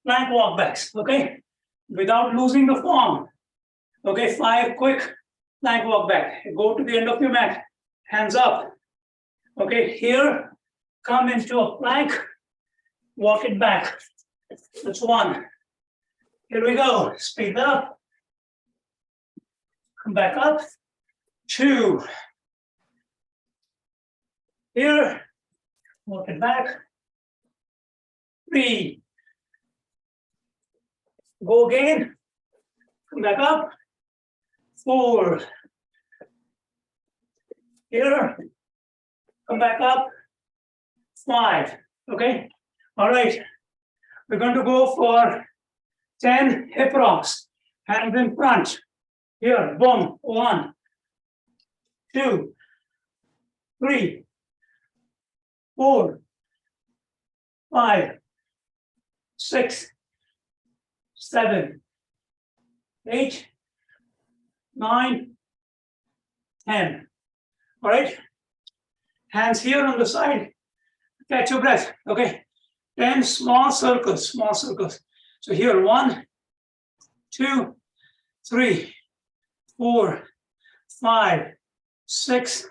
plank walk backs, okay? Without losing the form. Okay, 5 quick plank walk back. Go to the end of your mat, hands up. Okay, here, come into a plank, walk it back. That's 1. Here we go, speed up. Come back up. 2. Here, walk it back. 3. Go again. Come back up. 4. Here. Come back up. 5. Okay. All right. We're going to go for 10 hip rocks. Hands in front. Here. Boom. 1, 2, 3, 4, 5, 6, 7, 8, 9, 10. All right. Hands here on the side. Catch your breath. Okay. 10 small circles. Small circles. So here, 1, 2, 3, 4, 5, 6,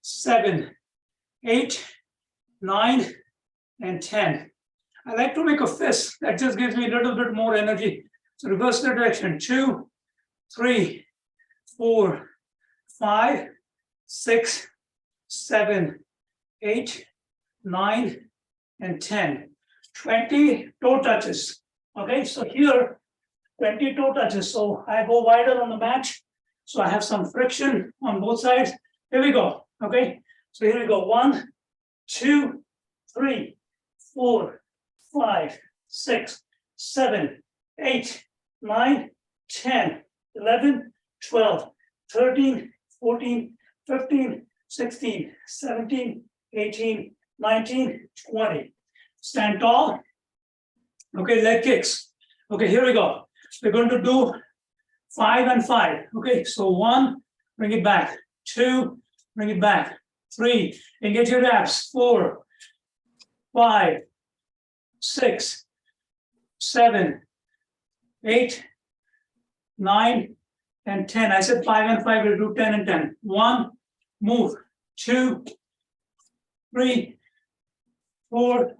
7, 8, 9, and 10. I like to make a fist. That just gives me a little bit more energy. So reverse the direction. 2, 3, 4, 5, 6, 7, 8, 9, and 10. 20 toe touches. Okay, so here, 20 toe touches. So I go wider on the mat. So I have some friction on both sides. Here we go. Okay, so here we go. 1, 2, 3, 4, 5, 6, 7, 8, 9, 10, 11, 12, 13, 14, 15, 16, 17, 18, 19, 20. Stand tall. Okay, leg kicks. Okay, here we go. We're going to do 5 and 5. Okay, so 1, bring it back. 2, bring it back. 3, engage your abs. 4, 5, 6, 7, 8, 9, and 10. I said 5 and 5, we'll do 10 and 10. 1, move. 2, 3, 4,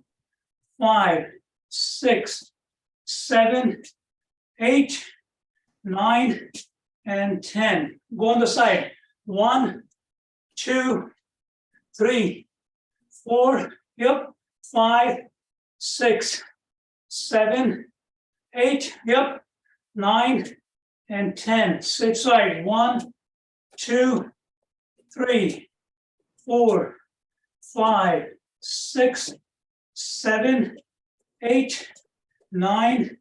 5, 6, 7, 8, 9, and 10. Go on the side. 1, 2, 3, 4, yep, 5, 6, 7, 8, yep, 9, and 10. Switch side. 1, 2, 3, 4, 5, 6, 7, 8, 9,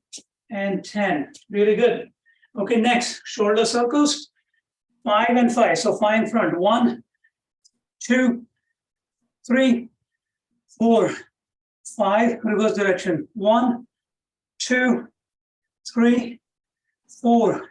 and 10. Really good. Okay, next, shoulder circles. 5 and 5. So 5 in front. 1, 2, 3, 4, 5. Reverse direction. 1, 2, 3, 4,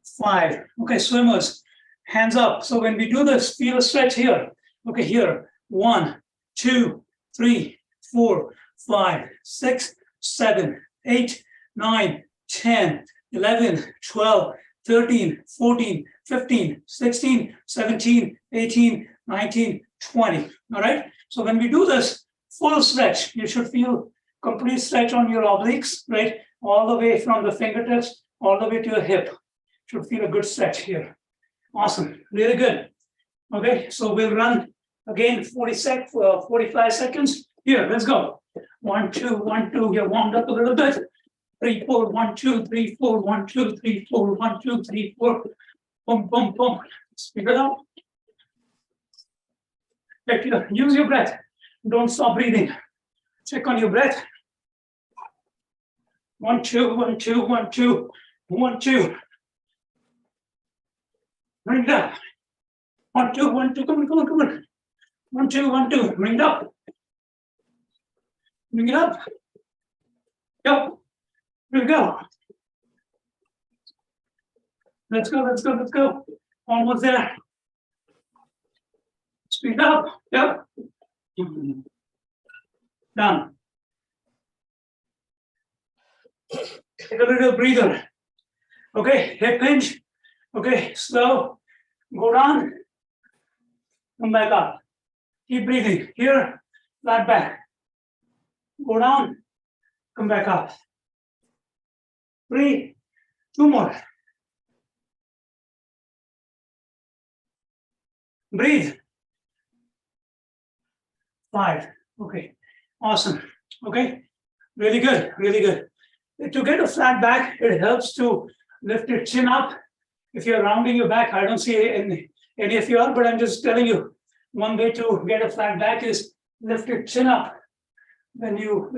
5. Okay, swimmers, hands up. So when we do this, feel a stretch here. Okay, here. 1, 2, 3, 4, 5, 6, 7, 8, 9, 10, 11, 12, 13, 14, 15, 16, 17, 18, 19, 20. All right. So when we do this full stretch, you should feel complete stretch on your obliques, right? All the way from the fingertips, all the way to your hip. Should feel a good stretch here. Awesome. Really good. Okay. So we'll run again 45 seconds. Here, let's go. 1, 2, 1, 2. You're warmed up a little bit. 3, 4, 1, 2, 3, 4, 1, 2, 3, 4, 1, 2, 3, 4. Boom, boom, boom. Speed it up. Use your breath. Don't stop breathing. Check on your breath. 1, 2, 1, 2, 1, 2, 1, 2. Bring it up. 1, 2, 1, 2. Come on, come on, come on. 1, 2, 1, 2. Bring it up. Bring it up. Go. Here we go. Let's go, let's go, let's go. Almost there. Speed up. Yep. Done. Take a little breather. Okay, hip hinge. Okay, slow. Go down. Come back up. Keep breathing. Here, flat back. Go down. Come back up. 3, 2 more. Breathe. 5. Okay, awesome. Okay, really good, really good. To get a flat back, it helps to lift your chin up. If you're rounding your back, I don't see any of you are, but I'm just telling you, one way to get a flat back is lift your chin up when you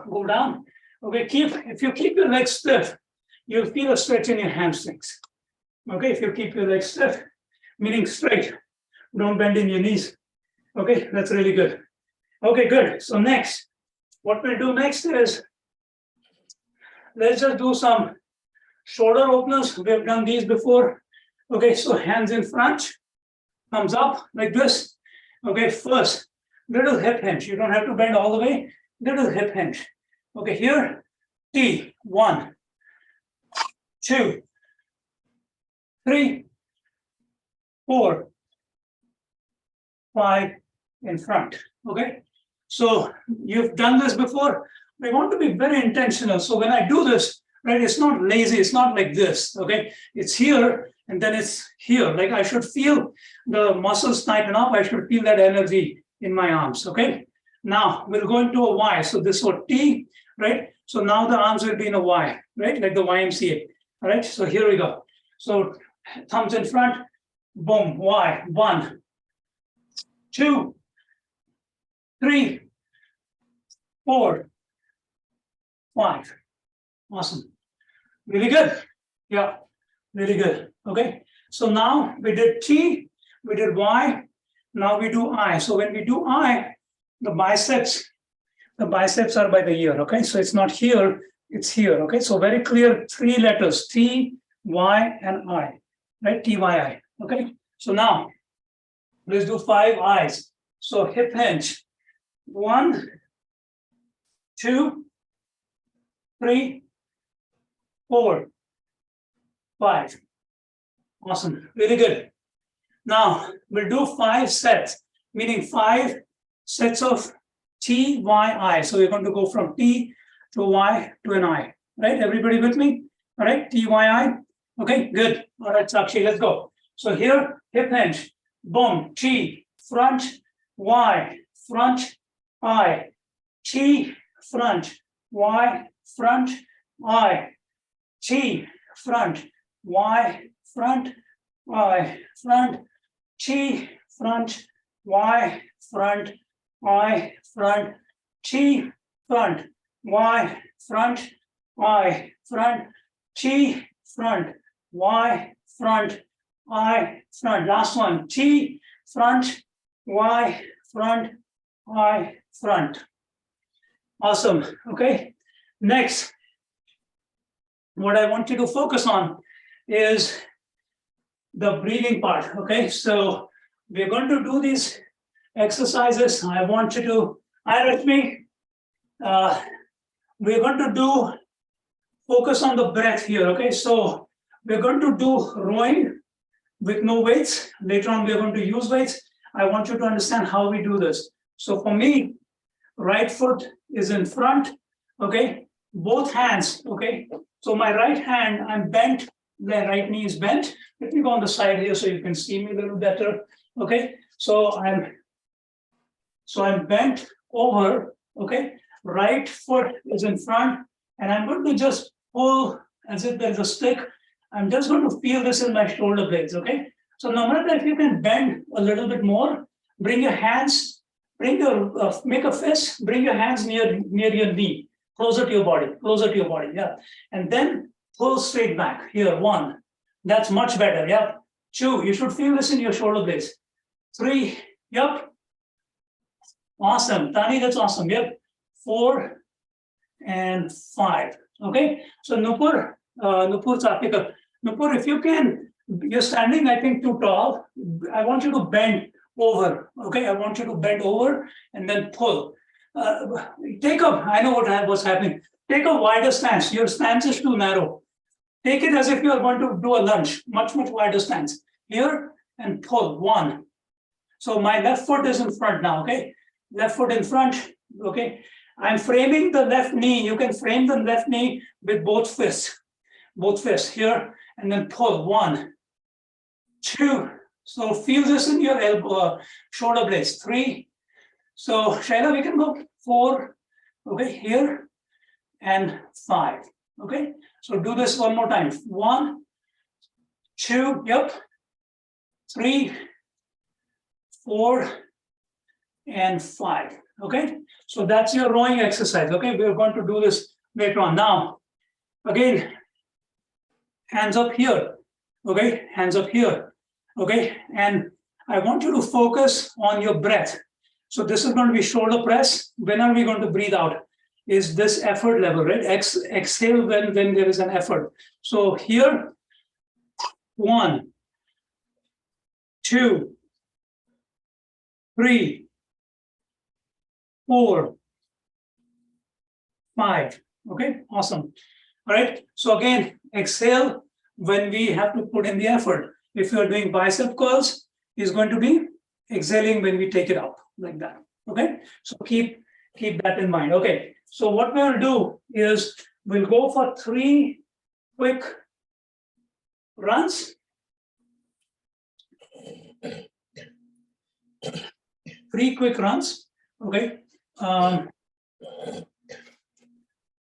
go down. Okay, if you keep your legs stiff, you'll feel a stretch in your hamstrings. Okay, if you keep your legs stiff, meaning straight, don't bend in your knees. Okay, that's really good. Okay, good. So next, what we'll do next is, let's just do some shoulder openers. We have done these before. Okay, so hands in front, thumbs up like this. Okay, first, little hip hinge. You don't have to bend all the way, little hip hinge. Okay, here, T, 1, 2, 3, 4, 5 in front. Okay, so you've done this before. We want to be very intentional. So when I do this, right, it's not lazy, it's not like this. Okay, it's here and then it's here. Like I should feel the muscles tighten up, I should feel that energy in my arms. Okay, now we'll go into a Y. So this was T, right? So now the arms will be in a Y, right? Like the YMCA. All right, so here we go. So thumbs in front, boom, Y, 1, 2, 3, 4, 5. Awesome. Really good. Yeah, really good. Okay. So now we did T, we did Y, now we do I. So when we do I, the biceps are by the ear. Okay. So it's not here, it's here. Okay. So very clear 3 letters, T, Y, and I. Right? T, Y, I. Okay. So now let's do 5 I's. So hip hinge. 1, 2, 3, 4, 5. Awesome. Really good. Now we'll do 5 sets, meaning 5 sets of T, Y, I. So we're going to go from T to Y to an I. Right? Everybody with me? All right. T, Y, I. Okay. Good. All right, Sakshi, let's go. So here, hip hinge. Boom. T, front, Y, front, I. T, front, Y, front, I. T, front, Y, front, I, front, T, front, Y, front, I, front, T, front, Y, front, I, front, T, front, Y, front, I, front. Last one, T, front, Y, front, I, front. Awesome. Okay. Next, what I want you to focus on is the breathing part. Okay. So we're going to do these exercises. I want you to, Rashmi, we're going to do focus on the breath here. Okay. So we're going to do rowing with no weights. Later on, we're going to use weights. I want you to understand how we do this. So for me, right foot is in front. Okay. Both hands. Okay. So my right hand, I'm bent, the right knee is bent. Let me go on the side here so you can see me a little better. Okay. So I'm bent over. Okay. Right foot is in front, and I'm going to just pull as if there's a stick. I'm just going to feel this in my shoulder blades. Okay. So no matter if you can bend a little bit more, bring your hands, make a fist, bring your hands near your knee, closer to your body, yeah. And then pull straight back, here, 1, that's much better, yeah. 2, you should feel this in your shoulder blades. 3, yep. Awesome, Tani, that's awesome, yep. 4 and 5, okay. So Nupur Satika, Nupur, if you can, you're standing, I think, too tall. I want you to bend over, okay? I want you to bend over and then pull. Take up, I know what was happening. Take a wider stance. Your stance is too narrow. Take it as if you are going to do a lunge, much wider stance. Here and pull, 1. So my left foot is in front now, okay? Left foot in front, okay? I'm framing the left knee. You can frame the left knee with both fists here, and then pull, 1, 2. So feel this in your elbow, shoulder blades, 3. So Shaila, we can go 4, okay, here, and 5, okay? So do this one more time. 1, 2, yep, 3, 4, and 5, okay? So that's your rowing exercise, okay? We're going to do this later on. Now, again, hands up here, okay? Hands up here, okay? And I want you to focus on your breath. So this is going to be shoulder press. When are we going to breathe out? Is this effort level, right? Exhale when there is an effort. So here, 1, 2, 3, 4, 5. Okay, awesome. All right. So again, exhale when we have to put in the effort. If you are doing bicep curls, is going to be exhaling when we take it out like that. Okay. So keep that in mind. Okay. So what we'll do is we'll go for 3 quick runs. 3 quick runs. Okay.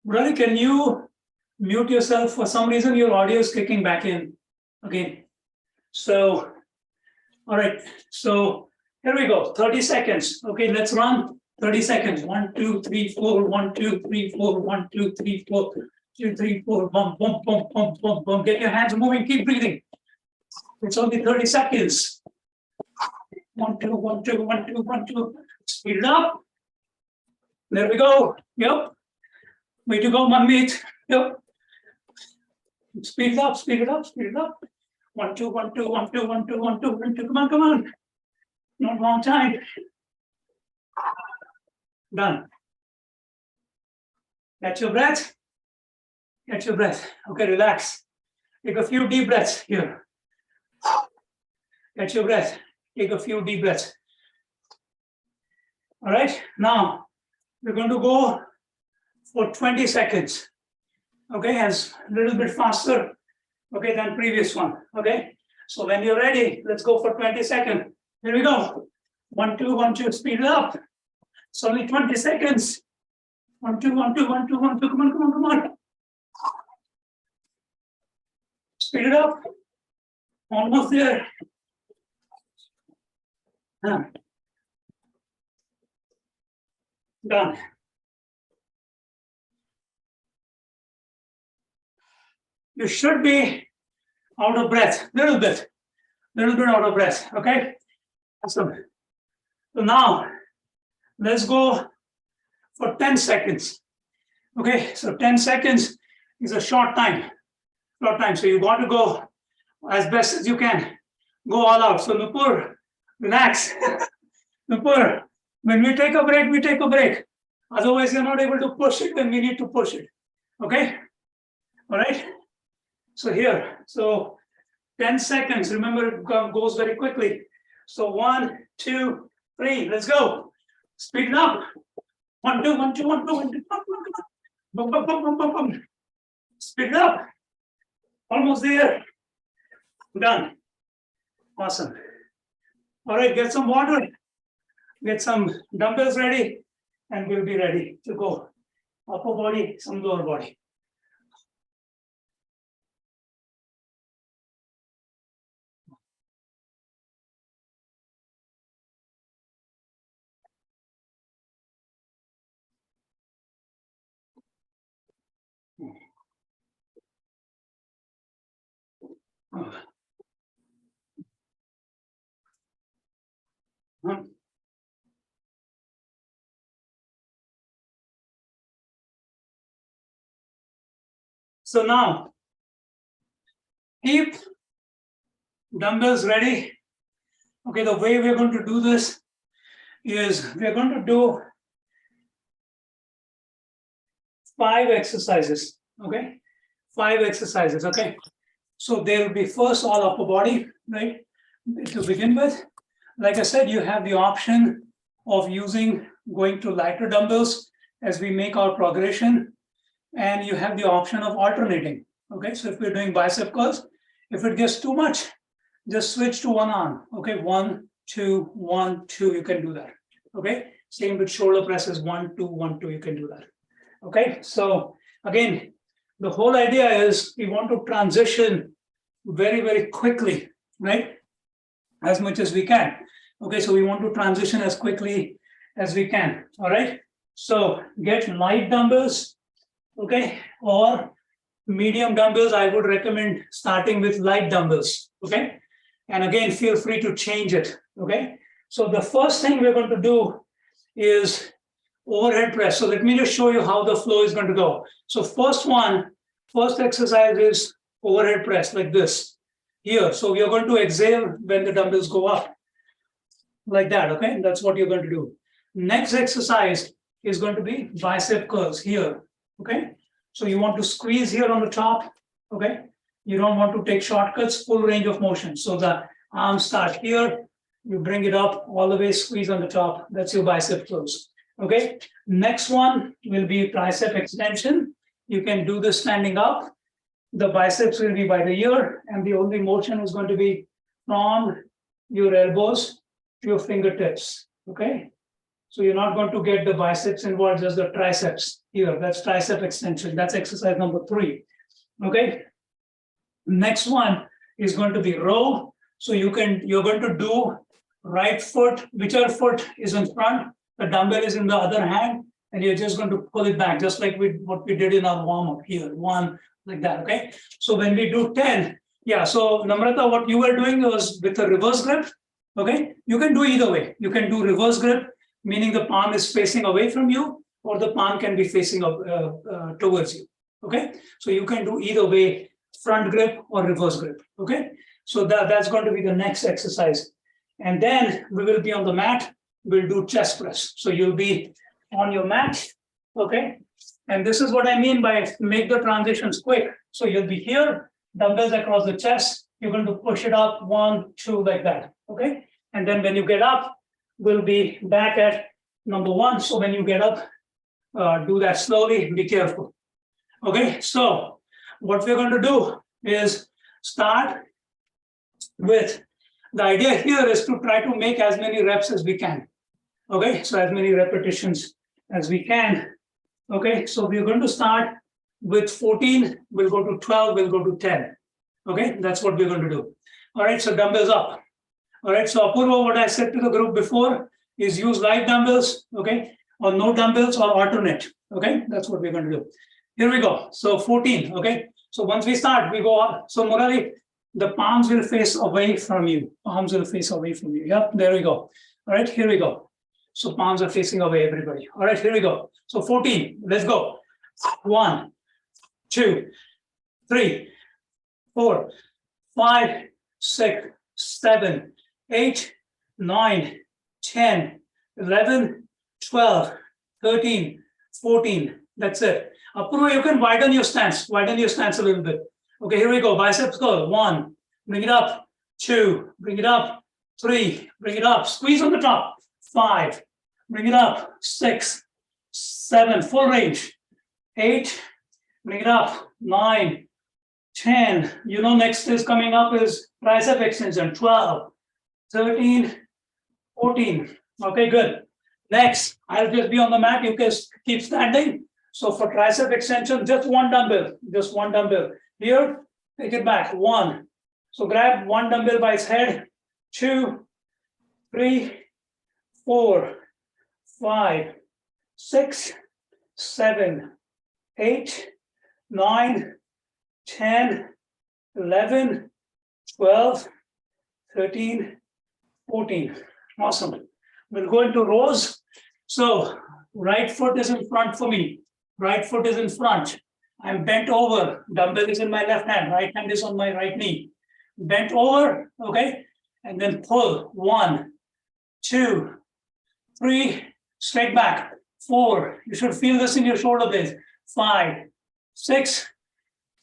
Brother, can you mute yourself? For some reason, your audio is kicking back in again. So, all right. So here we go. 30 seconds. Okay, let's run 30 seconds. 1, 2, 3, 4. 1, 2, 3, 4. 1, 2, 3, 4. 2, 3, 4. Bump, bump, bump, bump, bump, bump. Get your hands moving. Keep breathing. It's only 30 seconds. 1, 2, 1, 2, 1, 2, 1, 2. Speed it up. There we go. Yep. Way to go, Manmeet. Yep. Speed it up, speed it up, speed it up. 1, 2, 1, 2, 1, 2, 1, 2, 1, 2, 1, 2. Come on, come on. Not long time. Done. Catch your breath. Catch your breath. Okay, relax. Take a few deep breaths here. Catch your breath. Take a few deep breaths. All right, now we're going to go for 20 seconds. Okay, as a little bit faster, okay, than previous one. Okay, so when you're ready, let's go for 20 seconds. Here we go. 1, 2, 1, 2, speed it up. It's only 20 seconds. 1, 2, 1, 2, 1, 2, 1, 2. Come on, come on, come on. Speed it up. Almost there. Done. You should be out of breath, little bit out of breath, okay? Awesome. So now, let's go for 10 seconds. Okay, so 10 seconds is a short time. So you want to go as best as you can. Go all out. So Nupur, relax. Nupur, when we take a break, we take a break. Otherwise, you're not able to push it when we need to push it. Okay? All right? So here, so 10 seconds. Remember, it goes very quickly. So 1, 2, 3, let's go. Speed it up. 1, 2, 1, 2, 1, 2, 1, 2, boom, boom, boom, boom, boom, boom. Speed it up. Almost there. Done. Awesome. All right, get some water. Get some dumbbells ready, and we'll be ready to go. Upper body, some lower body. So now, keep dumbbells ready. Okay, the way we're going to do this is we're going to do 5 exercises, okay? 5 exercises, okay? So they'll be first all upper body, right? To begin with, like I said, you have the option of going to lighter dumbbells as we make our progression, and you have the option of alternating, okay? So if we're doing bicep curls, if it gets too much, just switch to one arm, okay? 1, 2, 1, 2, you can do that, okay? Same with shoulder presses, 1, 2, 1, 2, you can do that, okay? So again, the whole idea is we want to transition very, very quickly, right? As much as we can. Okay, so we want to transition as quickly as we can. All right. So get light dumbbells, okay, or medium dumbbells. I would recommend starting with light dumbbells. Okay. And again, feel free to change it. Okay. So the first thing we're going to do is overhead press. So let me just show you how the flow is going to go. So first exercise is overhead press like this here. So we are going to exhale when the dumbbells go up like that, okay? That's what you're going to do. Next exercise is going to be bicep curls here, okay? So you want to squeeze here on the top, okay? You don't want to take shortcuts, full range of motion. So the arms start here, you bring it up all the way, squeeze on the top. That's your bicep curls, okay? Next one will be tricep extension. You can do this standing up. The biceps will be by the ear, and the only motion is going to be from your elbows to your fingertips, okay? So you're not going to get the biceps involved, just the triceps here. That's tricep extension. That's exercise number 3, okay? Next one is going to be row. So you're going to do right foot, whichever foot is in front, the dumbbell is in the other hand, and you're just going to pull it back, just like what we did in our warm-up here, 1, like that, okay? So when we do 10, yeah, so Namrata, what you were doing was with a reverse grip, okay? You can do either way. You can do reverse grip, meaning the palm is facing away from you, or the palm can be facing towards you, okay? So you can do either way, front grip or reverse grip, okay? So that's going to be the next exercise. And then we will be on the mat, we'll do chest press. So you'll be on your mat, okay? And this is what I mean by make the transitions quick. So you'll be here, dumbbells across the chest, you're going to push it up, 1, 2, like that, okay? And then when you get up, we'll be back at number 1. So when you get up, do that slowly, be careful, okay? So what we're going to do is start with, the idea here is to try to make as many reps as we can, okay? So as many repetitions as we can. Okay, so we're going to start with 14, we'll go to 12, we'll go to 10. Okay, that's what we're going to do. All right, so dumbbells up. All right, so Apurva, what I said to the group before is use light dumbbells, okay, or no dumbbells or alternate. Okay, that's what we're going to do. Here we go. So 14, okay. So once we start, we go up. So Murali, the palms will face away from you. Palms will face away from you. Yep, there we go. All right, here we go. So palms are facing away, everybody. All right, here we go. So 14, let's go. 1, 2, 3, 4, 5, 6, 7, 8, 9, 10, 11, 12, 13, 14. That's it. Apurva, you can widen your stance. Widen your stance a little bit. Okay, here we go. Biceps curl. 1, bring it up. 2, bring it up. 3, bring it up. Squeeze on the top. 5, bring it up. 6, 7, full range. 8, bring it up. 9, 10. You know, next is coming up is tricep extension. 12, 13, 14. Okay, good. Next, I'll just be on the mat. You can keep standing. So for tricep extension, just one dumbbell. Just one dumbbell. Here, take it back. 1. So grab one dumbbell by its head. 2, 3, 4, 5, 6, 7, 8, 9, 10, 11, 12, 13, 14. Awesome. We'll go into rows. So right foot is in front for me. Right foot is in front. I'm bent over. Dumbbell is in my left hand. Right hand is on my right knee. Bent over, okay? And then pull. 1, 2, 3, straight back. 4. You should feel this in your shoulder blades. 5, 6,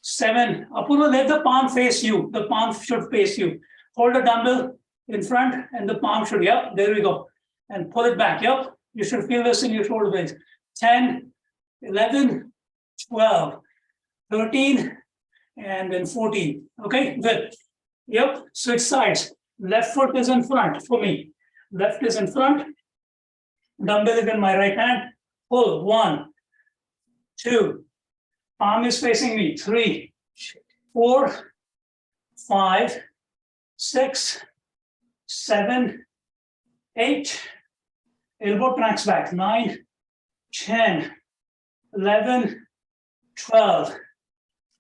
7. Apurva, let the palm face you. The palm should face you. Hold the dumbbell in front and the palm should, yep, there we go. And pull it back, yep. You should feel this in your shoulder blades. 10, 11, 12, 13, and then 14. Okay, good. Yep, switch sides. Left foot is in front for me. Left is in front. Dumbbell is in my right hand. Pull. 1, 2. Palm is facing me. 3, 4, 5, 6, 7, 8. Elbow tracks back. 9, 10, 11, 12,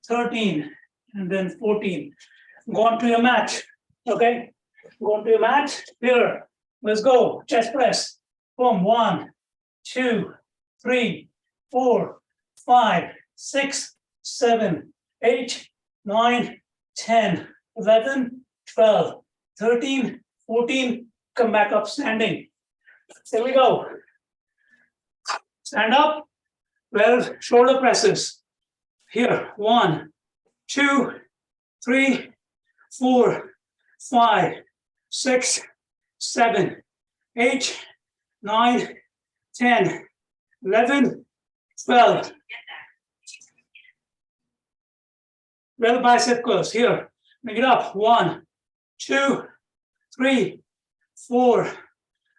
13, and then 14. Go on to your mat. Okay? Go on to your mat. Here. Let's go. Chest press. Boom. 1, 2, 3, 4, 5, 6, 7, 8, 9, 10, 11, 12, 13, 14. Come back up standing. Here we go. Stand up. 12 shoulder presses. Here. 1, 2, 3, 4, 5, 6, 7, 8, 9, 10, 11, 12. 12 bicep curls. Here. Make it up. 1, 2, 3, 4,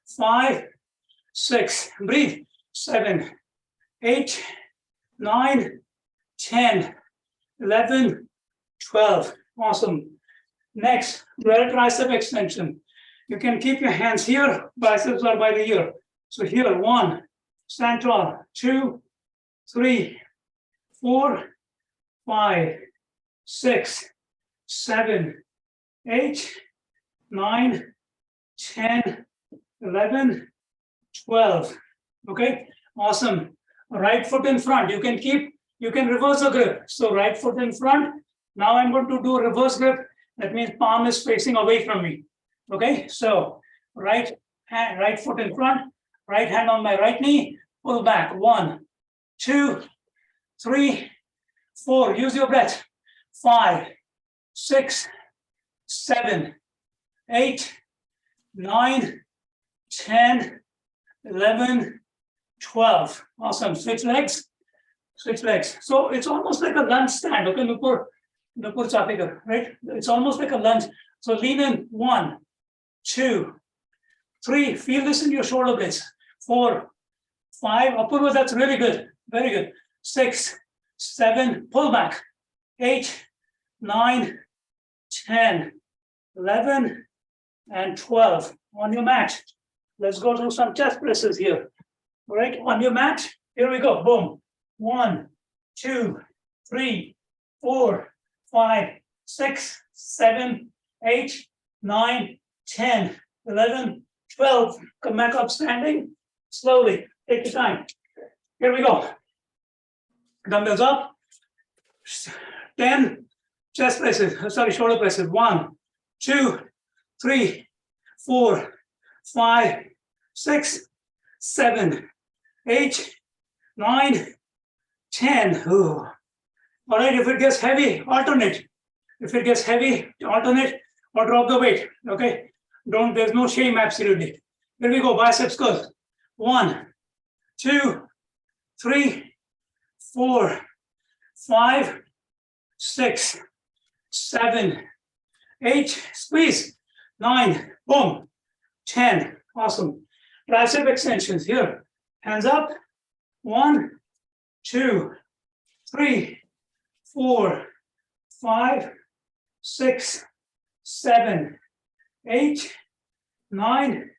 5, 6. Breathe. 7, 8, 9, 10, 11, 12. Awesome. Next, rear tricep extension. You can keep your hands here, biceps are by the ear. So here, 1, stand tall, 2, 3, 4, 5, 6, 7, 8, 9, 10, 11, 12. Okay, awesome. Right foot in front. You can reverse the grip. So right foot in front. Now I'm going to do a reverse grip. That means palm is facing away from me. Okay, so right foot in front, right hand on my right knee, pull back. 1, 2, 3, 4. Use your breath. 5, 6, 7, 8, 9, 10, 11, 12. Awesome. Switch legs. Switch legs. So it's almost like a lunge stand. Okay, Nupur Chapikar, right? It's almost like a lunge. So lean in. 1, 2, 3. Feel this in your shoulder blades. 4, 5. Apurva, that's really good. Very good. 6, 7. Pull back. 8, 9, 10, 11, and 12. On your mat. Let's go through some chest presses here. All right, on your mat. Here we go. Boom. 1, 2, 3, 4, 5, 6, 7, 8, 9, 10, 11, 12. Come back up standing. Slowly. Take your time. Here we go. Dumbbells up. 10 chest presses. Sorry, shoulder presses. 1, 2, 3, 4, 5, 6, 7, 8, 9, 10. Ooh. All right, if it gets heavy, alternate. If it gets heavy, alternate or drop the weight. Okay. There's no shame, absolutely. Here we go, biceps curls. 1, 2, 3, 4, 5, 6, 7, 8. Squeeze. 9. Boom. 10. Awesome. Tricep extensions here. Hands up. 1, 2, 3, 4, 5, 6, 7, 8, 9,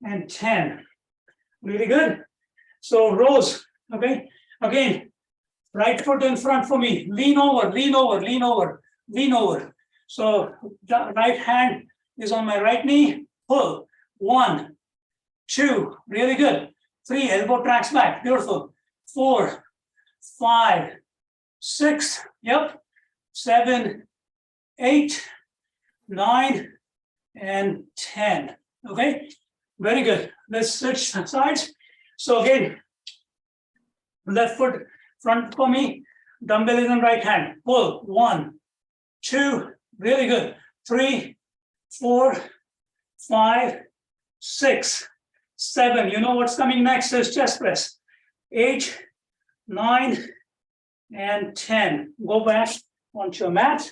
and 10. Really good. So rows. Okay. Again, right foot in front for me. Lean over, lean over, lean over, lean over. So the right hand is on my right knee. Pull. 1, 2. Really good. 3. Elbow tracks back. Beautiful. 4, 5, 6. Yep. 7, 8, 9, and 10. Okay. Very good. Let's switch sides. So again, left foot front for me. Dumbbell is in right hand. Pull. 1, 2, really good. 3, 4, 5, 6, 7. You know what's coming next is chest press. 8, 9, and 10. Go back onto your mat.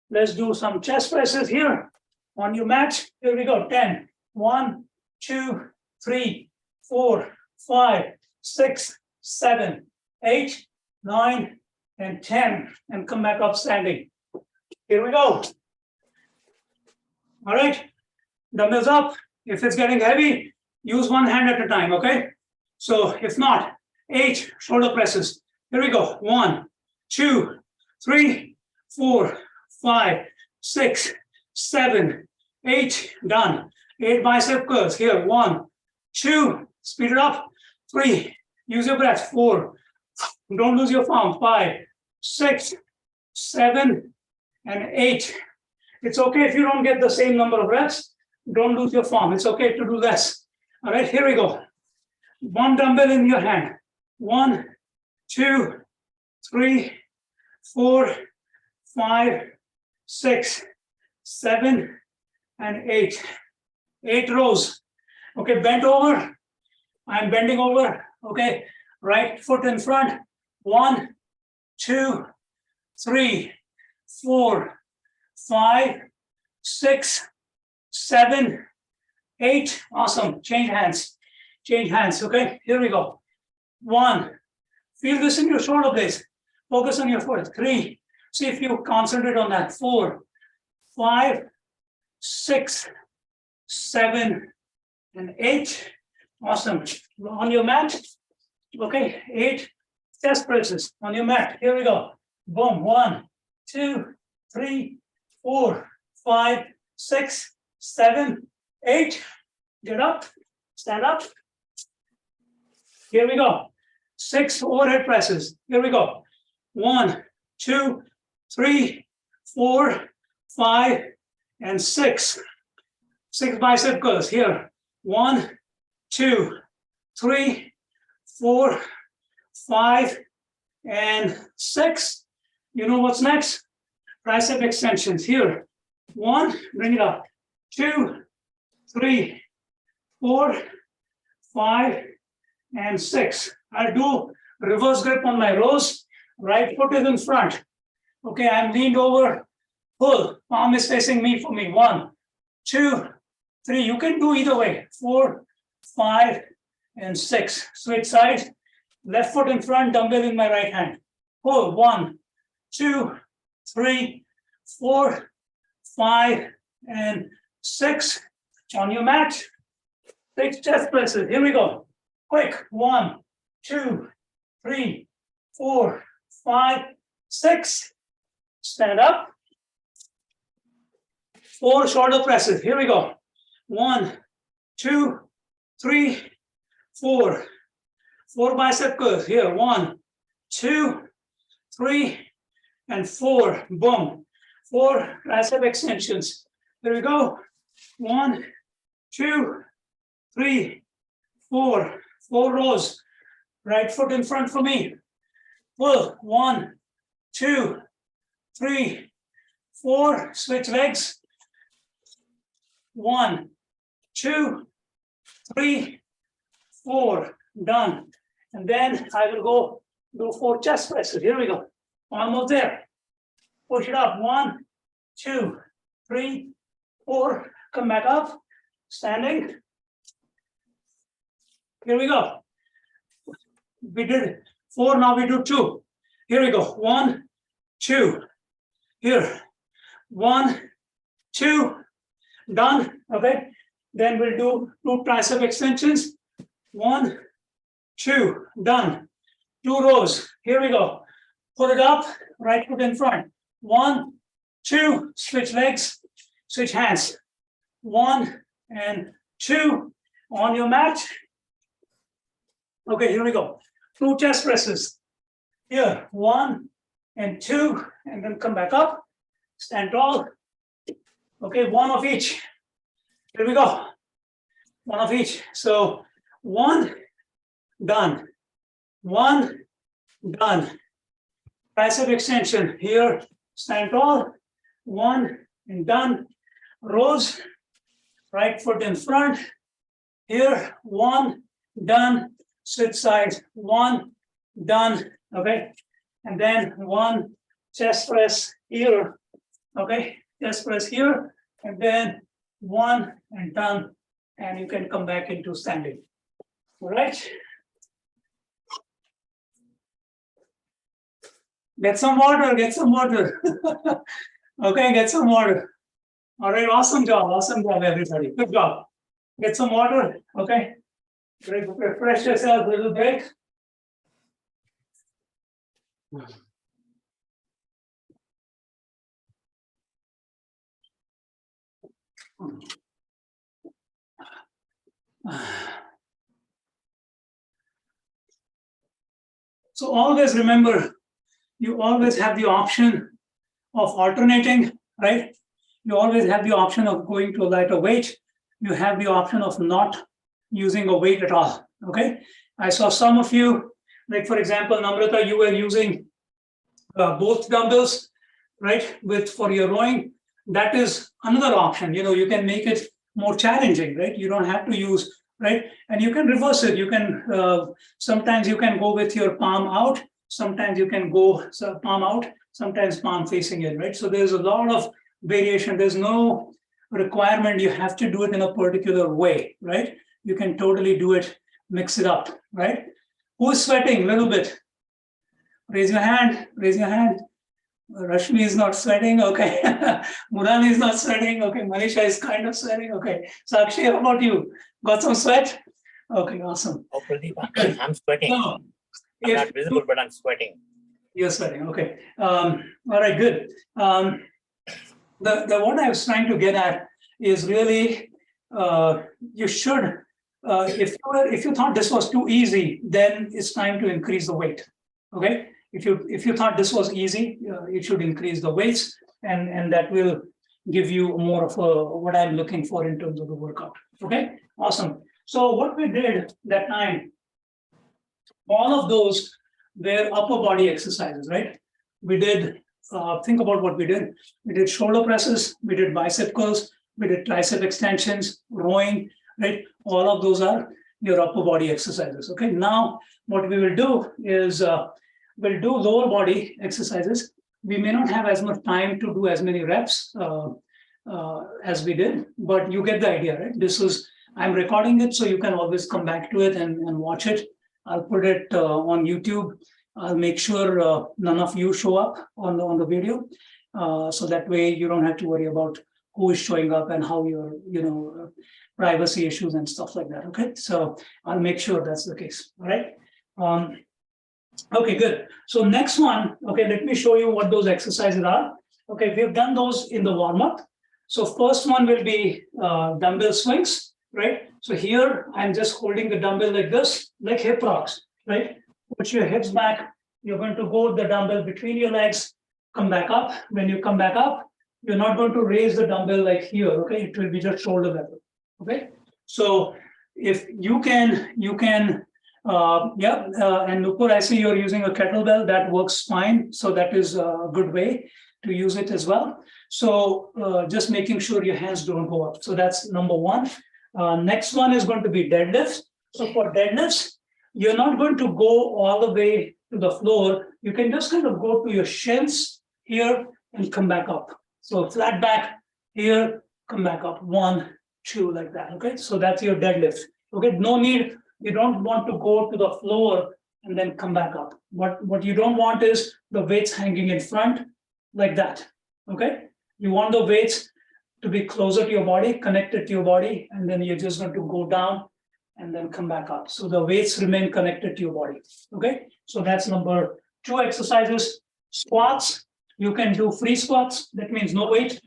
Let's do some chest presses here on your mat. Here we go. 10. 1, 2, 3, 4, 5, 6, 7, 8, 9, and 10. And come back up standing. Here we go. All right. Dumbbells up. If it's getting heavy, use one hand at a time, okay? So if not, 8 shoulder presses. Here we go. 1, 2, 3, 4, 5, 6, 7, 8. Done. 8 bicep curls. Here. 1, 2. Speed it up. 3. Use your breath. 4. Don't lose your form. 5, 6, 7, and 8. It's okay if you don't get the same number of reps. Don't lose your form. It's okay to do less. All right, here we go. One dumbbell in your hand. 1, 2, 3, 4, 5, 6, 7, and 8. 8 rows. Okay, bent over. I'm bending over. Okay, right foot in front. 1, 2, 3, 4, 5, 6, 7, 8. Awesome. Change hands. Change hands. Okay, here we go. 1. Feel this in your shoulder blades. Focus on your foot. 3. See if you concentrate on that. 4, 5, 6, 7, and 8. Awesome. On your mat. Okay, 8 chest presses on your mat. Here we go. Boom. 1, 2, 3, 4, 5, 6, 7, 8. Get up. Stand up. Here we go. 6 overhead presses. Here we go. 1, 2, 3, 4, 5, and 6. 6 bicep curls. Here. 1, 2, 3, 4, 5, and 6. You know what's next? Tricep extensions. Here. 1, bring it up. 2, 3, 4, 5, and 6. I'll do reverse grip on my rows. Right foot is in front. Okay, I'm leaned over. Pull. Palm is facing me for me. 1, 2, 3. You can do either way. 4, 5, and 6. Switch sides. Left foot in front, dumbbell in my right hand. Pull. 1, 2, 3, 4, 5, and 6. On your mat. 6 chest presses. Here we go. Quick. 1, 2, 3, 4, 5, 6. Stand up. 4 shoulder presses. Here we go. 1, 2, 3, 4. 4 bicep curls. Here. 1, 2, 3, and 4. Boom. 4 tricep extensions. Here we go. 1, 2, 3, 4. 4 rows. Right foot in front for me. Pull. 1, 2, 3, 4. Switch legs. 1, 2, 3, 4. Done. And then I will go do 4 chest presses. Here we go. Almost there. Push it up. 1, 2, 3, 4. Come back up. Standing. Here we go. We did 4, now we do 2. Here we go. 1, 2. Here. 1, 2. Done. Okay. Then we'll do 2 tricep extensions. 1, 2. Done. 2 rows. Here we go. Put it up. Right foot in front. 1, 2. Switch legs. Switch hands. 1 and 2 on your mat. Okay, here we go. 2 chest presses. Here, 1 and 2, and then come back up. Stand tall. Okay, 1 of each. Here we go. 1 of each. So 1, done. 1, done. Tricep extension, here, stand tall, 1, and done. Rows, right foot in front, here, 1, done. Switch sides, 1, done, okay? And then 1, chest press here, okay? Chest press here, and then 1, and done. And you can come back into standing, all right? Get some water, get some water. Okay, get some water. All right, awesome job, everybody. Good job. Get some water, okay? Refresh yourself a little bit. So always remember, you always have the option of alternating, right? You always have the option of going to a lighter weight. You have the option of not using a weight at all, okay? I saw some of you, like for example, Namrata, you were using both dumbbells, right, for your rowing. That is another option. You can make it more challenging, right? You don't have to use, right? And you can reverse it. You can, sometimes you can go with your palm out. Sometimes you can go palm out, sometimes palm facing in, right? So there's a lot of variation. There's no requirement you have to do it in a particular way, right? You can totally do it, mix it up, right? Who's sweating a little bit? Raise your hand, raise your hand. Rashmi is not sweating, okay. Murali is not sweating, okay. Manisha is kind of sweating, okay. Sakshi, how about you? Got some sweat? Okay, awesome. Oh, Pradeep, I'm sweating. No, I'm not visible, but I'm sweating. You're sweating, okay. All right, good. The what I was trying to get at is really, you should, if you thought this was too easy, then it's time to increase the weight, okay? If you thought this was easy, you should increase the weights, and that will give you more of what I'm looking for in terms of the workout, okay? Awesome. So what we did that time, all of those were upper body exercises, right? We did, think about what we did. We did shoulder presses, we did bicep curls, we did tricep extensions, rowing, right? All of those are your upper body exercises, okay? Now, what we will do is, we'll do lower body exercises. We may not have as much time to do as many reps as we did, but you get the idea, right? I'm recording it, so you can always come back to it and watch it. I'll put it on YouTube. I'll make sure none of you show up on the video. So that way you don't have to worry about who is showing up and how your, privacy issues and stuff like that, okay? So I'll make sure that's the case, all right? Okay, good. So next one, okay, let me show you what those exercises are. Okay, we've done those in the warm-up. So first one will be dumbbell swings, right? So here, I'm just holding the dumbbell like this, like hip rocks, right? Put your hips back. You're going to go the dumbbell between your legs, come back up. When you come back up, you're not going to raise the dumbbell like here, okay? It will be just shoulder level, okay? So if you can, and Nupur, I see you're using a kettlebell, that works fine. So that is a good way to use it as well. So just making sure your hands don't go up. So that's number one. Next one is going to be deadlifts. So for deadlifts, you're not going to go all the way to the floor. You can just kind of go to your shins here and come back up. So flat back here, come back up, 1, 2, like that, okay? So that's your deadlift, okay? No need, you don't want to go to the floor and then come back up. What you don't want is the weights hanging in front like that, okay? You want the weights to be closer to your body, connected to your body, and then you're just going to go down and then come back up. So the weights remain connected to your body, okay? So that's number 2 exercises. Squats, you can do free squats, that means no weight,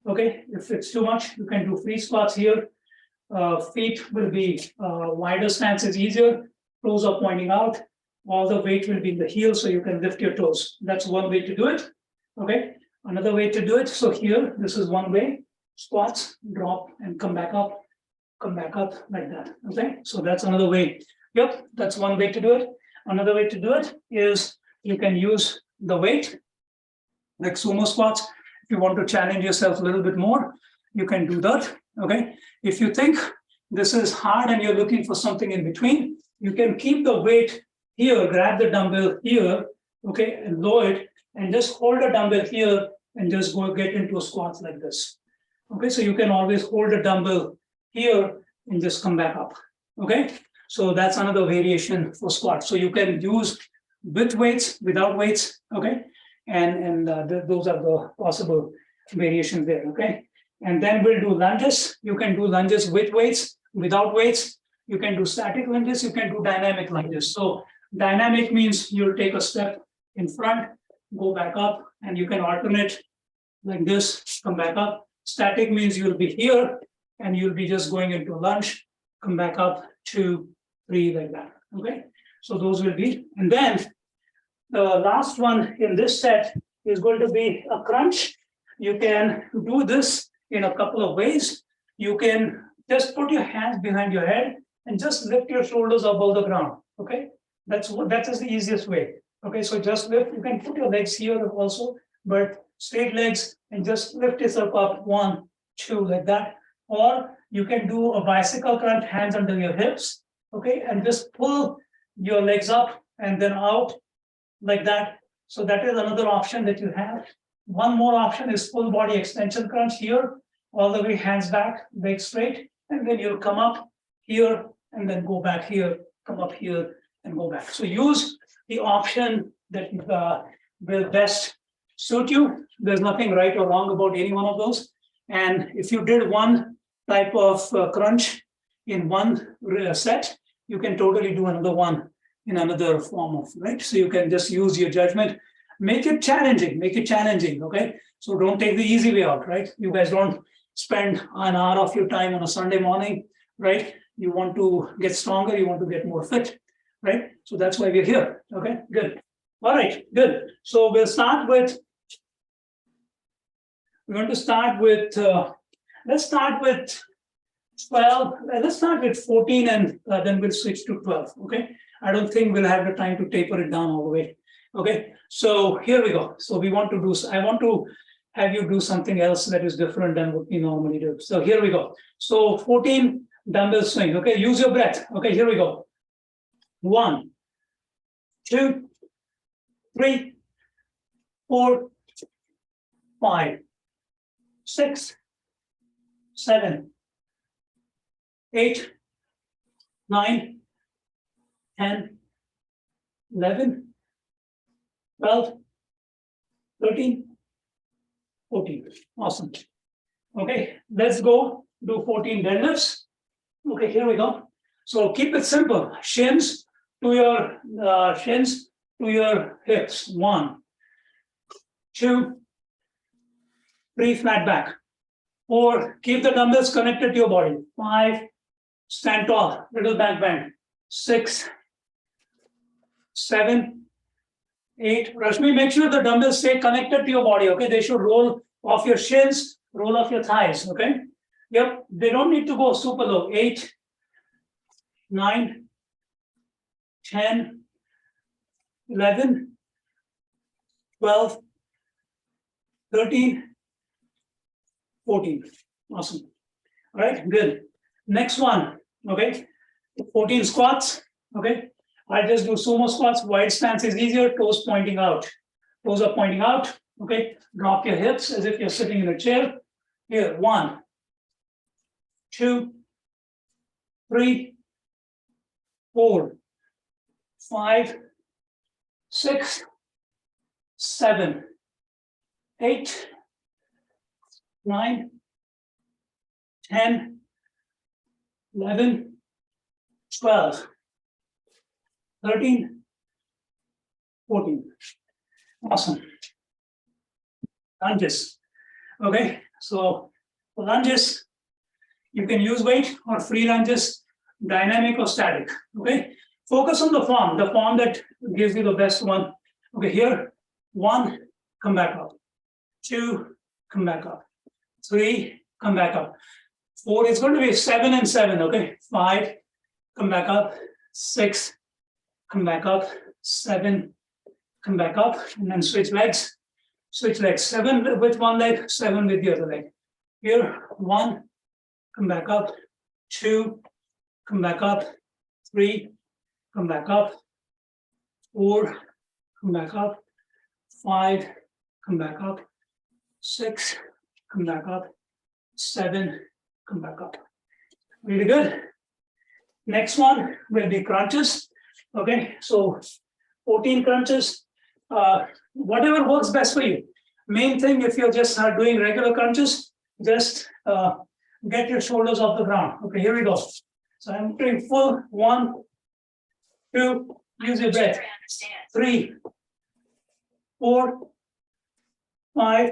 okay? If it's too much, you can do free squats here. Feet will be wider stance is easier, toes are pointing out, all the weight will be in the heel, so you can lift your toes. That's one way to do it, okay? Another way to do it, so here, this is one way, squats, drop, and come back up like that, okay? So that's another way. Yep, that's one way to do it. Another way to do it is you can use the weight, like sumo squats. If you want to challenge yourself a little bit more, you can do that, okay? If you think this is hard and you're looking for something in between, you can keep the weight here, grab the dumbbell here, okay, and lower it, and just hold the dumbbell here and just go get into a squat like this. Okay, so you can always hold the dumbbell here and just come back up, okay? So that's another variation for squat. So you can use with weights, without weights, okay? And those are the possible variations there, okay? And then we'll do lunges. You can do lunges with weights, without weights. You can do static lunges, you can do dynamic lunges. So dynamic means you'll take a step in front, go back up, and you can alternate like this, come back up. Static means you'll be here and you'll be just going into lunge, come back up, 2, 3, like that, okay? So those will be, and then the last one in this set is going to be a crunch. You can do this in a couple of ways. You can just put your hands behind your head and just lift your shoulders above the ground, okay? That is the easiest way, okay? So just lift, you can put your legs here also, but straight legs and just lift yourself up, 1, 2, like that. Or you can do a bicycle crunch, hands under your hips, okay? And just pull your legs up and then out like that. So that is another option that you have. One more option is full body extension crunch here, all the way hands back, legs straight, and then you'll come up here and then go back here, come up here and go back. So use the option that will best suit you. There's nothing right or wrong about any one of those. And if you did one type of crunch in one set, you can totally do another one in another form of, right? So you can just use your judgment, make it challenging, okay? So don't take the easy way out, right? You guys don't spend an hour of your time on a Sunday morning, right? You want to get stronger, you want to get more fit, right? So that's why we're here, okay, good. All right, good. So we'll start with, we're going to start with, let's start with 12, let's start with 14 and then we'll switch to 12, okay? I don't think we'll have the time to taper it down all the way, okay? So here we go. So we want to do, I want to have you do something else that is different than what we normally do. So here we go. So 14 dumbbell swing, okay? Use your breath, okay? Here we go. 1, 2, 3, 4, 5, 6, 7, 8, 9, 10, 11, 12, 13, 14. Awesome. Okay, let's go do 14 deadlifts. Okay, here we go. So keep it simple. Shins to your hips. 1, 2, 3, flat back. 4, keep the dumbbells connected to your body. 5, stand tall, little back bend. 6, 7, 8. Rashmi, make sure the dumbbells stay connected to your body, okay? They should roll off your shins, roll off your thighs, okay? Yep, they don't need to go super low. 8, 9, 10, 11, 12, 13, 14. Awesome. All right, good. Next one, okay? 14 squats, okay? I just do sumo squats. Wide stance is easier, toes pointing out. Toes are pointing out, okay? Drop your hips as if you're sitting in a chair. Here, 1, 2, 3, 4, 5, 6, 7, 8, 9, 10, 11, 12, 13, 14. Awesome. Lunges. Okay, so for lunges, you can use weight or free lunges, dynamic or static. Okay, focus on the form that gives you the best one. Okay, here, 1, come back up. 2, come back up. 3, come back up. 4, it's going to be 7 and 7. Okay, 5, come back up. 6, come back up, 7, come back up, and then switch legs. Switch legs, 7 with one leg, 7 with the other leg. Here, 1, come back up, 2, come back up, 3, come back up, 4, come back up, 5, come back up, 6, come back up, 7, come back up. Really good. Next one will be crunches. Okay, so 14 crunches, whatever works best for you. Main thing, if you're just doing regular crunches, just get your shoulders off the ground. Okay, here we go. So I'm doing full 1, 2, use your breath. 3, 4, 5,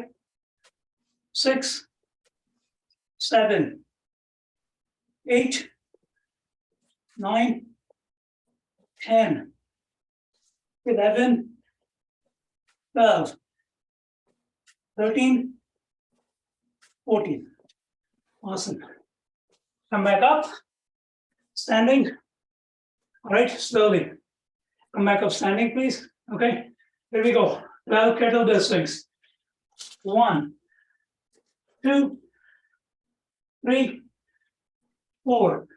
6, 7, 8, 9, 10, 11, 12, 13, 14. Awesome. Come back up, standing. All right, slowly. Come back up standing, please. Okay, here we go. 12 kettlebell swings. 1, 2, 3, 4,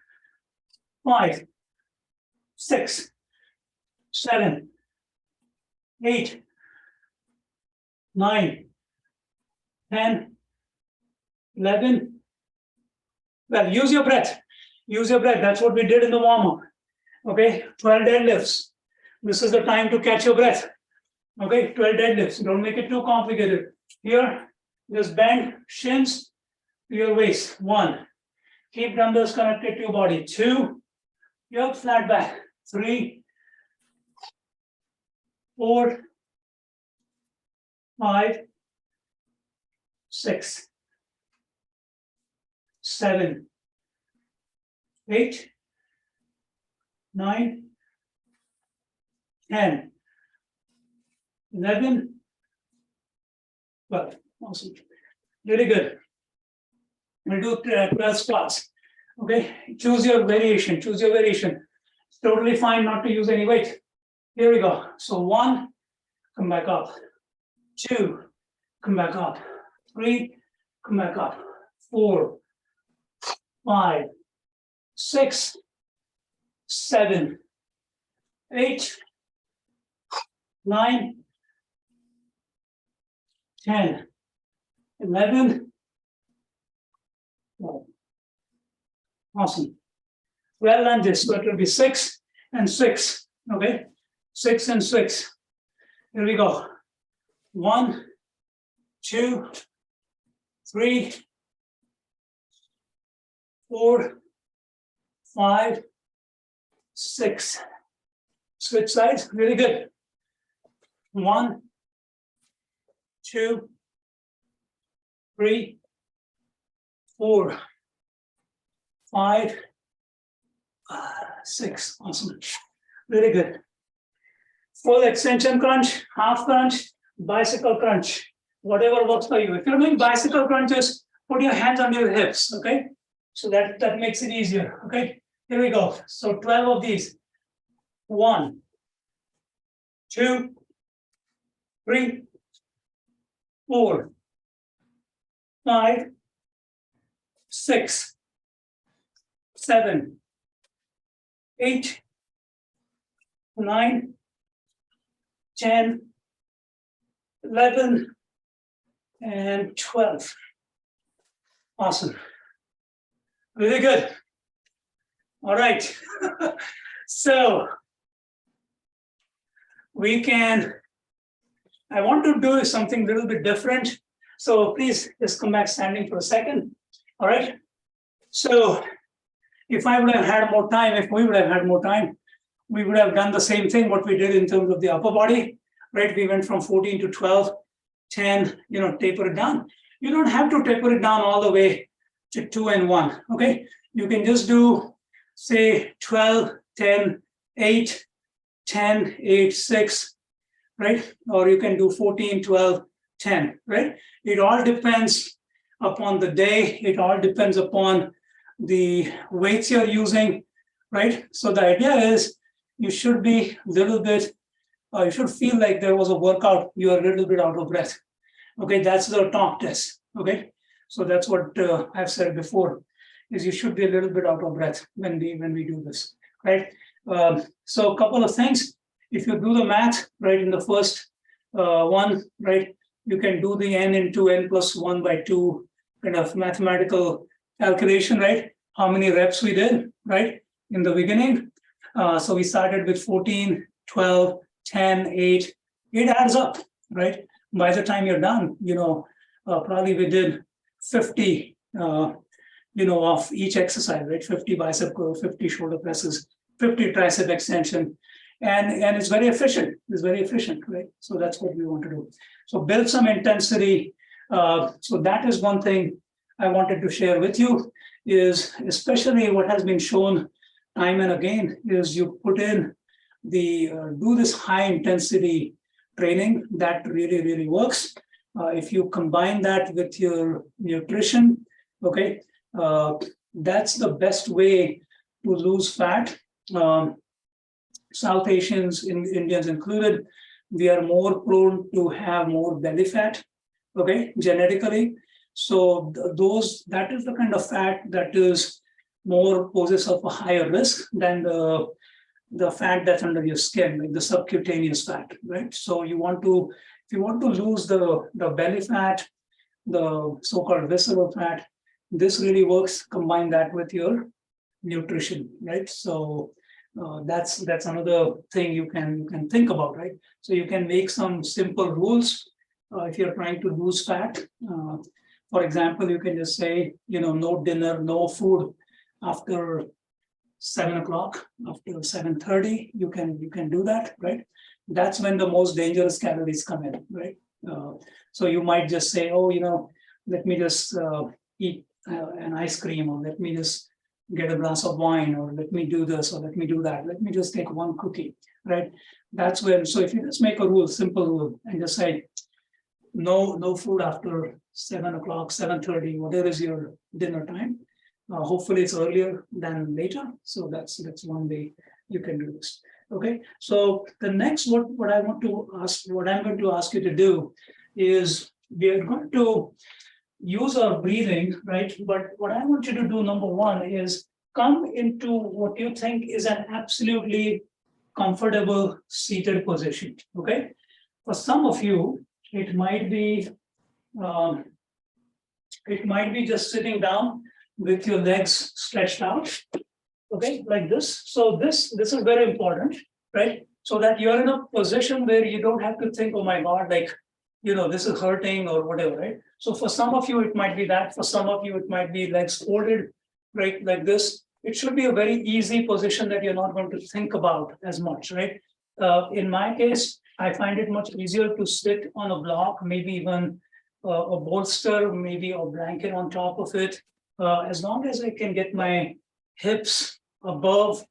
5, 6, 7, 8, 9, 10, 11. Well, use your breath. Use your breath. That's what we did in the warm-up. Okay, 12 deadlifts. This is the time to catch your breath. Okay, 12 deadlifts. Don't make it too complicated. Here, just bend shins to your waist. 1. Keep dumbbells connected to your body. 2. Your flat back. 3, 4, 5, 6, 7, 8, 9, 10, 11, 12. Awesome. Really good. We'll do 12 squats. Okay, choose your variation. Choose your variation. It's totally fine not to use any weight. Here we go. So 1, come back up. 2, come back up. 3, come back up. 4, 5, 6, 7, 8, 9, 10, 11. Awesome. 12 lunges, so it will be 6 and 6. Okay, 6 and 6. Here we go. 1, 2, 3, 4, 5, 6. Switch sides, really good. 1, 2, 3, 4, 5, 6. Awesome. Really good. Full extension crunch, half crunch, bicycle crunch, whatever works for you. If you're doing bicycle crunches, put your hands on your hips, okay? So that makes it easier, okay? Here we go. So 12 of these. 1, 2, 3, 4, 5, 6, 7, 8, 9, 10, 11, and 12. Awesome. Really good. All right. So I want to do something a little bit different. So please just come back standing for a second. All right. So if I would have had more time, if we would have had more time, we would have done the same thing what we did in terms of the upper body, right? We went from 14 to 12, 10, taper it down. You don't have to taper it down all the way to 2 and 1, okay? You can just do, say, 12, 10, 8, 10, 8, 6, right? Or you can do 14, 12, 10, right? It all depends upon the day. It all depends upon the weights you're using, right? So the idea is you should be a little bit, you should feel like there was a workout, you are a little bit out of breath. Okay, that's the talk test. Okay, so that's what I've said before, is you should be a little bit out of breath when we do this, right? So a couple of things. If you do the math, right, in the first one, right, you can do the n into n plus 1 by 2 kind of mathematical calculation, right? How many reps we did, right, in the beginning. So we started with 14, 12, 10, 8. It adds up, right? By the time you're done, probably we did 50, of each exercise, right? 50 bicep curl, 50 shoulder presses, 50 tricep extension. And it's very efficient. It's very efficient, right? So that's what we want to do. So build some intensity. So that is one thing I wanted to share with you, is especially what has been shown time and again, is you put in do this high intensity training that really works. If you combine that with your nutrition, okay, that's the best way to lose fat. South Asians, Indians included, we are more prone to have more belly fat, okay, genetically. So that is the kind of fat that is more poses of a higher risk than the fat that's under your skin, like the subcutaneous fat, right? So if you want to lose the belly fat, the so-called visceral fat, this really works. Combine that with your nutrition, right? So that's another thing you can think about, right? So you can make some simple rules if you're trying to lose fat. For example, you can just say, no dinner, no food after 7 o'clock, after 7:30, you can do that, right? That's when the most dangerous calories come in, right? So you might just say, oh, let me just eat an ice cream, or let me just get a glass of wine, or let me do this, or let me do that. Let me just take one cookie, right? That's when, so if you just make a rule, simple rule, and just say, no food after 7 o'clock, 7:30, whatever is your dinner time. Hopefully it's earlier than later. So that's one way you can do this. Okay. So the next what I'm going to ask you to do is we are going to use our breathing, right? But what I want you to do, number one, is come into what you think is an absolutely comfortable seated position. Okay. For some of you, it might be just sitting down with your legs stretched out, okay, like this. So this is very important, right? So that you're in a position where you don't have to think, oh my God, like, this is hurting or whatever, right? So for some of you, it might be that. For some of you, it might be legs folded, right, like this. It should be a very easy position that you're not going to think about as much, right? In my case, I find it much easier to sit on a block, maybe even a bolster, maybe a blanket on top of it, as long as I can get my hips above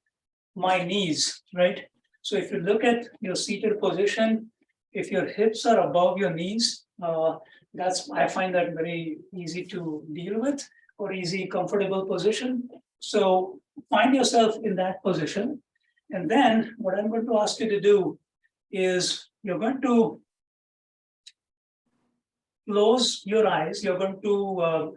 my knees, right? So if you look at your seated position, if your hips are above your knees, I find that very easy to deal with, or easy, comfortable position. So find yourself in that position. And then what I'm going to ask you to do is you're going to close your eyes. You're going to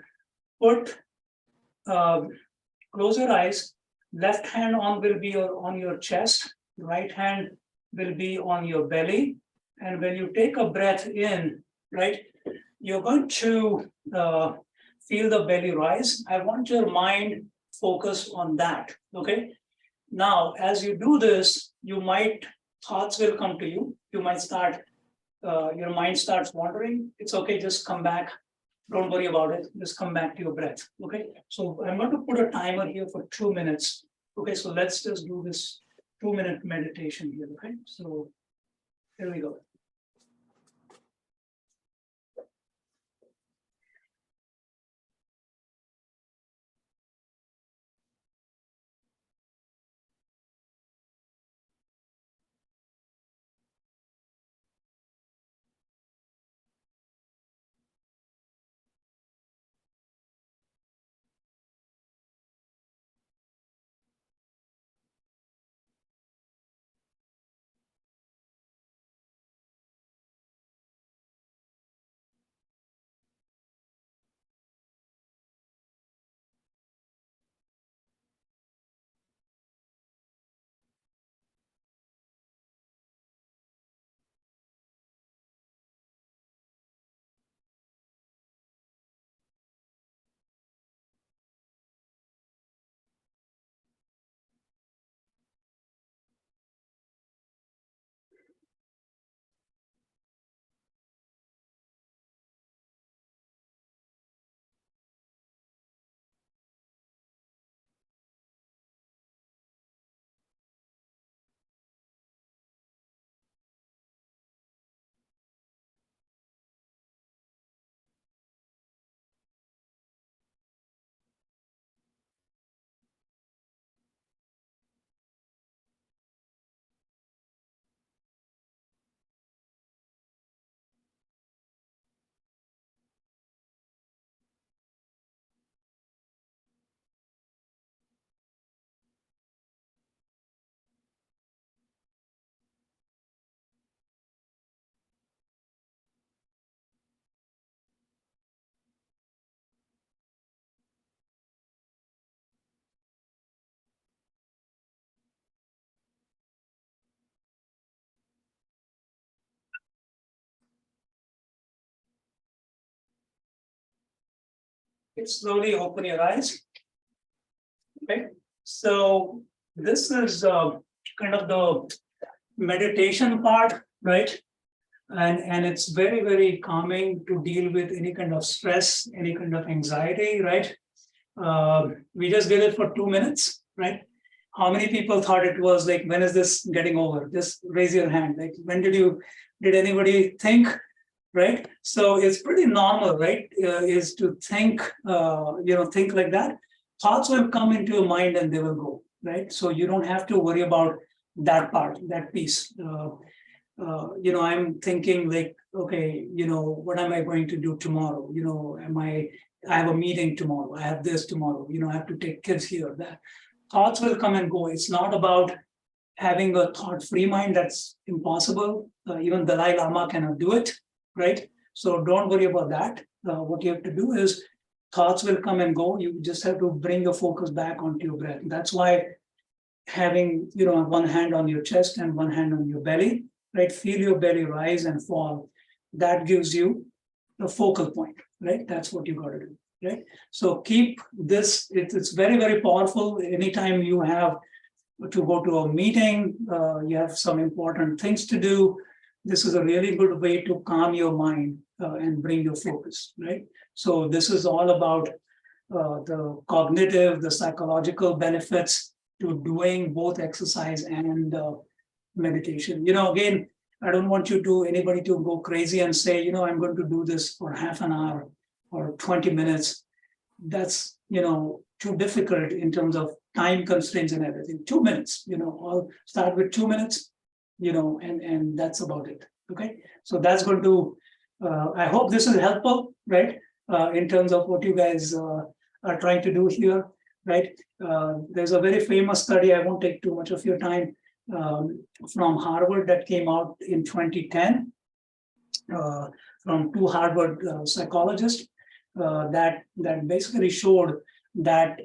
close your eyes. Left hand will be on your chest. Right hand will be on your belly. And when you take a breath in, right, you're going to feel the belly rise. I want your mind focus on that. Okay. Now, as you do this, thoughts will come to you. You might your mind starts wandering. It's okay. Just come back. Don't worry about it. Just come back to your breath. Okay. So I'm going to put a timer here for 2 minutes. Okay. So let's just do this 2-minute meditation here. Okay. So here we go. Slowly open your eyes. Okay, so this is kind of the meditation part, right? And it's very, very calming to deal with any kind of stress, any kind of anxiety, right? We just did it for 2 minutes, right? How many people thought it was like, when is this getting over? Just raise your hand. Like, when did anybody think, right? So it's pretty normal, right? Is to think, think like that. Thoughts will come into your mind and they will go, right? So you don't have to worry about that part, that piece. I'm thinking like, okay, what am I going to do tomorrow? I have a meeting tomorrow. I have this tomorrow. I have to take kids here. That thoughts will come and go. It's not about having a thought-free mind. That's impossible. Even Dalai Lama cannot do it, right? So don't worry about that. What you have to do is thoughts will come and go. You just have to bring your focus back onto your breath. That's why having, one hand on your chest and one hand on your belly, right? Feel your belly rise and fall. That gives you the focal point, right? That's what you got to do, right? So keep this, it's very, very powerful. Anytime you have to go to a meeting, you have some important things to do, this is a really good way to calm your mind and bring your focus, right? So this is all about the cognitive, the psychological benefits to doing both exercise and meditation. Again, I don't want anybody to go crazy and say, I'm going to do this for half an hour or 20 minutes. That's, too difficult in terms of time constraints and everything. 2 minutes, I'll start with 2 minutes, and that's about it. Okay. So that's going to, I hope this is helpful, right? In terms of what you guys are trying to do here, right? There's a very famous study, I won't take too much of your time, from Harvard that came out in 2010 from two Harvard psychologists that basically showed that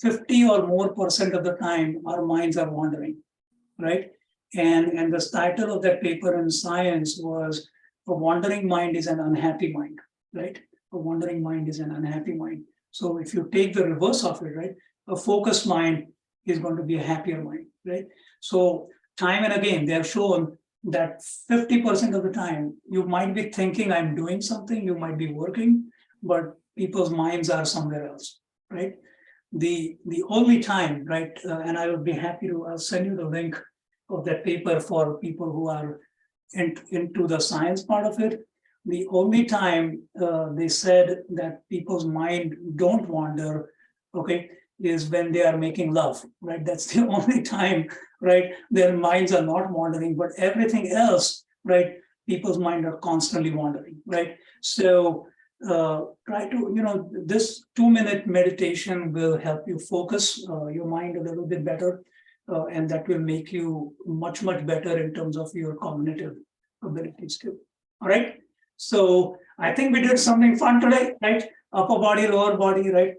50 or more % of the time our minds are wandering, right? And the title of that paper in Science was "A Wandering Mind is an Unhappy Mind," right? A wandering mind is an unhappy mind. So if you take the reverse of it, right, a focused mind is going to be a happier mind, right? So time and again, they have shown that 50% of the time you might be thinking I'm doing something, you might be working, but people's minds are somewhere else, right? The only time, right, and I would be happy to, I'll send you the link of that paper for people who are into the science part of it. The only time they said that people's mind don't wander, okay, is when they are making love, right? That's the only time, right, their minds are not wandering, but everything else, right, people's mind are constantly wandering, right? So try to, this 2-minute meditation will help you focus your mind a little bit better, and that will make you much, much better in terms of your cognitive abilities too. All right. So I think we did something fun today, right? Upper body, lower body, right?